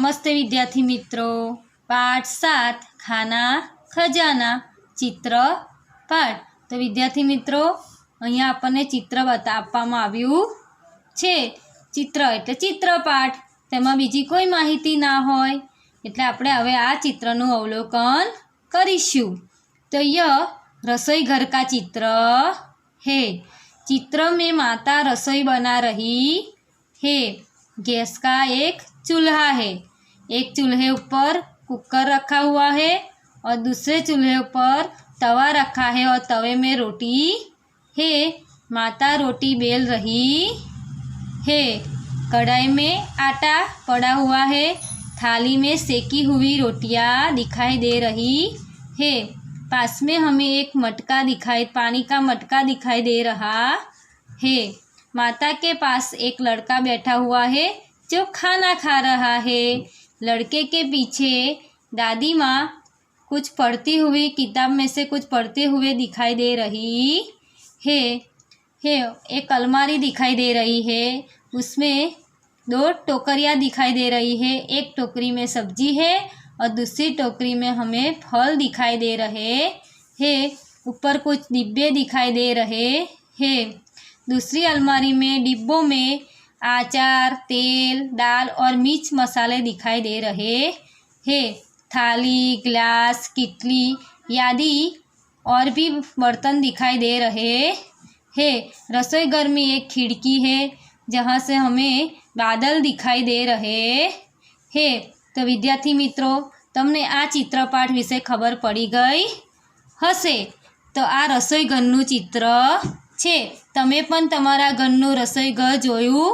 नमस्ते विद्यार्थी मित्रों। पाठ 7 खाना खजाना चित्र पाठ। तो विद्यार्थी मित्रों अहींया आपणे चित्र आपवामां आव्युं छे। चित्र एटले चित्रपाठ, तेमां बीजी कोई माहिती ना होय एटले आपणे हवे आ चित्रनुं अवलोकन करीशुं। तो यह रसोई घर का चित्र है। चित्र में माता रसोई बना रही है। गैस का एक चूल्हा है। एक चूल्हे ऊपर कुकर रखा हुआ है और दूसरे चूल्हे ऊपर तवा रखा है और तवे में रोटी है। माता रोटी बेल रही है। कढ़ाई में आटा पड़ा हुआ है। थाली में सेकी हुई रोटियां दिखाई दे रही है। पास में हमें एक मटका पानी का मटका दिखाई दे रहा है। माता के पास एक लड़का बैठा हुआ है जो खाना खा रहा है। लड़के के पीछे दादी माँ कुछ पढ़ती हुई किताब में से कुछ पढ़ते हुए दिखाई दे रही है। एक अलमारी दिखाई दे रही है। उसमें 2 टोकरियाँ दिखाई दे रही है। एक टोकरी में सब्जी है और दूसरी टोकरी में हमें फल दिखाई दे रहे हैं। ऊपर कुछ डिब्बे दिखाई दे रहे हैं। दूसरी अलमारी में डिब्बों में अचार, तेल, दाल और मिर्च मसाले दिखाई दे रहे हैं। थाली, ग्लास, किटली आदि और भी बर्तन दिखाई दे रहे हैं। रसोई घर में एक खिड़की है जहाँ से हमें बादल दिखाई दे रहे हैं। तो विद्यार्थी मित्रों तमने आ चित्रपाठ विषे खबर पड़ी गई हशे। तो आ रसोई घरनुं चित्र छे। तमे पण तमारा घरनुं रसोई घर जोयुं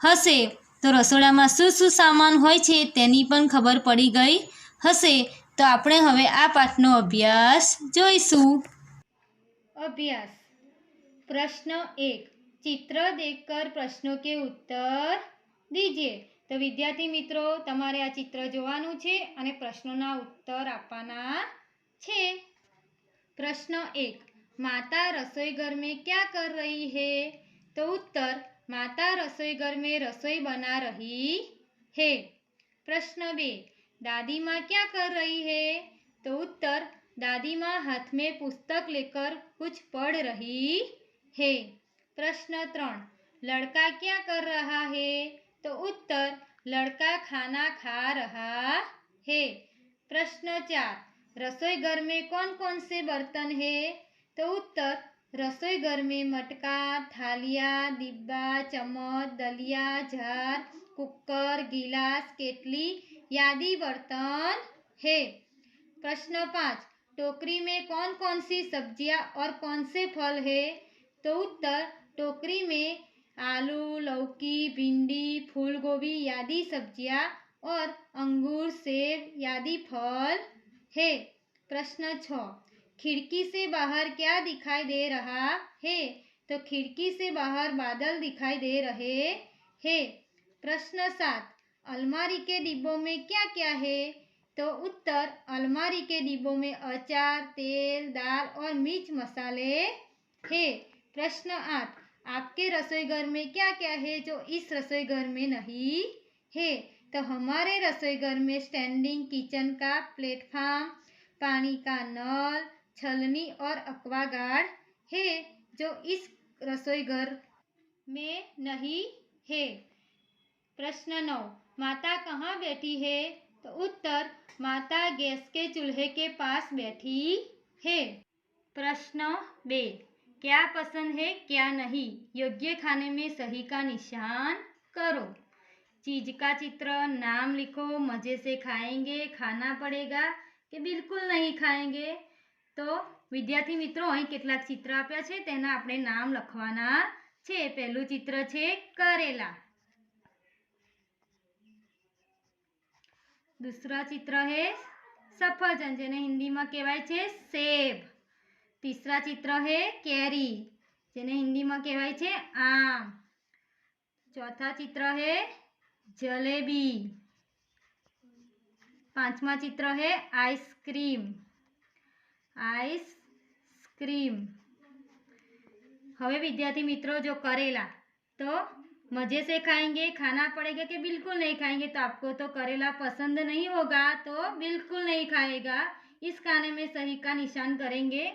हशे। तो रसोडामां शुं शुं सामान होय छे तेनी पण खबर पड़ी गई हशे। तो आपणे हवे आ पाठनो अभ्यास जोईशुं। अभ्यास प्रश्न 1, चित्र देखकर प्रश्नों के उत्तर दीजिए। तो विद्यार्थी मित्रों तमारे आ चित्र जोवानुं छे अने प्रश्नोना उत्तर आपवाना छे। प्रश्न 1, माता रसोई घर में क्या कर रही है? तो उत्तर, माता रसोई घर में रसोई बना रही है। प्रश्न 2, दादी माँ क्या कर रही है? तो उत्तर, दादी माँ हाथ में पुस्तक लेकर कुछ पढ़ रही है। प्रश्न 3, लड़का क्या कर रहा है? तो उत्तर, लड़का खाना खा रहा है। प्रश्न 4, रसोई घर में कौन कौन से बर्तन है? तो उत्तर, रसोई घर में मटका, थालियाँ, डिब्बा, चम्मच, दलिया, जार, कुकर, गिलास, केटली आदि बर्तन है। प्रश्न 5, टोकरी में कौन कौन सी सब्जियां और कौन से फल है? तो उत्तर, टोकरी में आलू, लौकी, भिंडी, फूल गोभी आदि सब्जियां और अंगूर, सेब आदि फल है। प्रश्न 6, खिड़की से बाहर क्या दिखाई दे रहा है? तो खिड़की से बाहर बादल दिखाई दे रहे हैं। प्रश्न 7, अलमारी के डिब्बों में क्या क्या है? तो उत्तर, अलमारी के डिब्बों में अचार, तेल, दाल और मिर्च मसाले है। प्रश्न 8, आपके रसोई घर में क्या क्या है जो इस रसोई घर में नहीं है? तो हमारे रसोई घर में स्टैंडिंग किचन का प्लेटफॉर्म, पानी का नल, छलनी और एक्वागार्ड है जो इस रसोई घर में नहीं है। प्रश्न 9, माता कहाँ बैठी है? तो उत्तर, माता गैस के चूल्हे के पास बैठी है। प्रश्न 2, क्या पसंद है क्या नहीं? योग्य खाने में सही का निशान करो। चीज का चित्र, नाम लिखो। मजे से खाएंगे, खाना पड़ेगा कि बिल्कुल नहीं खाएंगे। तो विद्यार्थी मित्रों અહીં કેટલાક ચિત્ર આપ્યા છે તેના આપણે નામ લખવાના છે। પહેલું ચિત્ર છે કરેલા। दूसरा चित्र है सफरजन જેને હિન્દીમાં કહેવાય છે સેબ। तीसरा चित्र है કેરી જેને હિન્દીમાં કહેવાય છે આમ। चौथा चित्र है जलेबी। पांचवा चित्र है आइसक्रीम। હવે વિદ્યાર્થી મિત્રો જો કરેલા, તો मज़े से खाएंगे, खाना पड़ेगा कि बिल्कुल नहीं खाएंगे। तो आपको तो करेला पसंद नहीं होगा तो बिल्कुल नहीं खाएगा। इस खाने में सही का निशान करेंगे।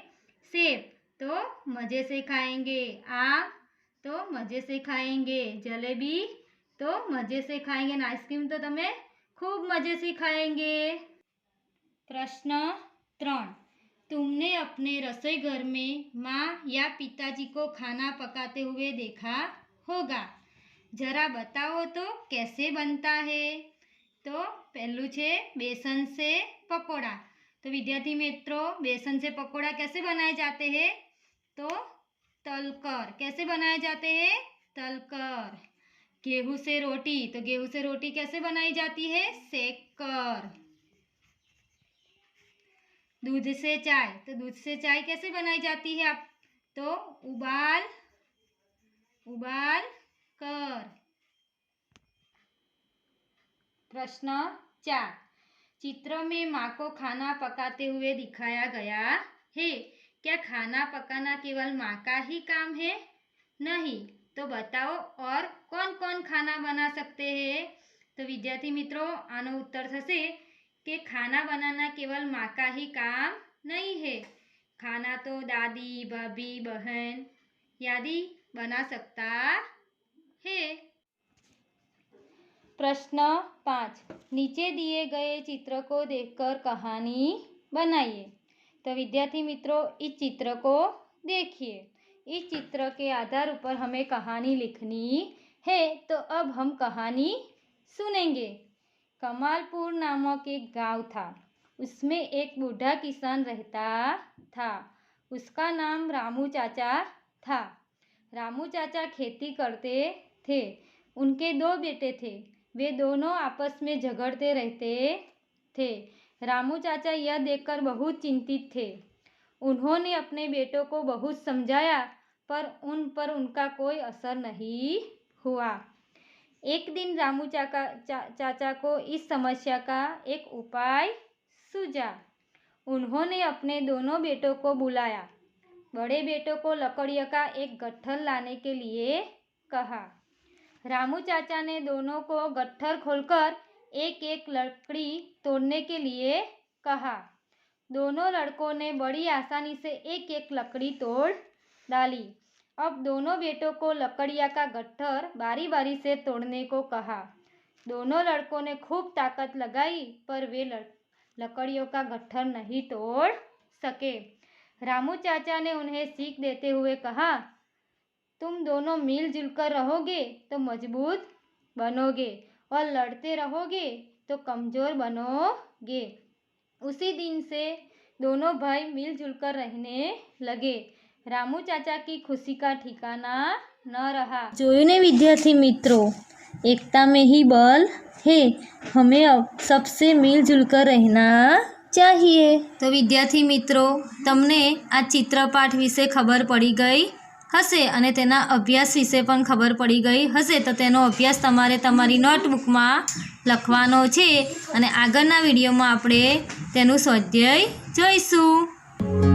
सेब तो मज़े से खाएंगे, आम तो मज़े से खाएंगे, जलेबी तो मज़े से खाएंगे, आइसक्रीम तो तमे खूब मज़े से खाएंगे। प्रश्न 3, तुमने अपने रसोई घर में माँ या पिताजी को खाना पकाते हुए देखा होगा, जरा बताओ तो कैसे बनता है। तो पहलू छे बेसन से पकोड़ा। तो विद्यार्थी मित्रों, बेसन से पकोड़ा कैसे बनाए जाते हैं? तो तलकर। कैसे बनाए जाते हैं? तलकर। गेहूं से रोटी। तो गेहूं से रोटी कैसे बनाई जाती है? सेक कर। दूध से चाय। तो दूध से चाय कैसे बनाई जाती है? आप तो उबाल कर। प्रश्न 4, चित्र में माँ को खाना पकाते हुए दिखाया गया है। क्या खाना पकाना केवल माँ का ही काम है? नहीं। तो बताओ और कौन कौन खाना बना सकते हैं? तो विद्यार्थी मित्रों, आनो उत्तर थशे कि खाना बनाना केवल माँ का ही काम नहीं है। खाना तो दादी, भाभी, बहन आदि बना सकता है। प्रश्न 5, नीचे दिए गए चित्र को देखकर कहानी बनाइए। तो विद्यार्थी मित्रों, इस चित्र को देखिए। इस चित्र के आधार पर हमें कहानी लिखनी है। तो अब हम कहानी सुनेंगे। कमालपुर नामक एक गांव था। उसमें एक बूढ़ा किसान रहता था। उसका नाम रामू चाचा था। रामू चाचा खेती करते थे। उनके 2 बेटे थे। वे दोनों आपस में झगड़ते रहते थे। रामू चाचा यह देखकर बहुत चिंतित थे। उन्होंने अपने बेटों को बहुत समझाया, पर उन पर उनका कोई असर नहीं हुआ। एक दिन रामू चाचा को इस समस्या का एक उपाय सूझा। उन्होंने अपने दोनों बेटों को बुलाया। बड़े बेटों को लकड़ियों का एक गट्ठर लाने के लिए कहा। रामू चाचा ने दोनों को गट्ठर खोलकर एक एक लकड़ी तोड़ने के लिए कहा। दोनों लड़कों ने बड़ी आसानी से एक एक लकड़ी तोड़ डाली। अब दोनों बेटों को लकड़ियाँ का गट्ठर बारी बारी से तोड़ने को कहा। दोनों लड़कों ने खूब ताकत लगाई, पर वे लकड़ियों का गट्ठर नहीं तोड़ सके। रामू चाचा ने उन्हें सीख देते हुए कहा, तुम दोनों मिलजुल कर रहोगे तो मजबूत बनोगे, और लड़ते रहोगे तो कमज़ोर बनोगे। उसी दिन से दोनों भाई मिलजुल कर रहने लगे। रामू चाचा की खुशी का ठिकाना न रहा। जोયું ने विद्यार्थी मित्रों, एकता में ही बल है। हमें अब सबसे मिलजुल कर रहना चाहिए। तो विद्यार्थी मित्रों, तमने आ चित्रपाठ विશે खबर पड़ी गई हશે અને તેના અભ્યાસ વિશે પણ ખબર પડી ગઈ હશે। તો તેનો અભ્યાસ તમારે તમારી નોટબુકમાં લખવાનો છે અને આગળના વિડીયોમાં આપણે તેનું સ્વાધ્યાય જોઈશું।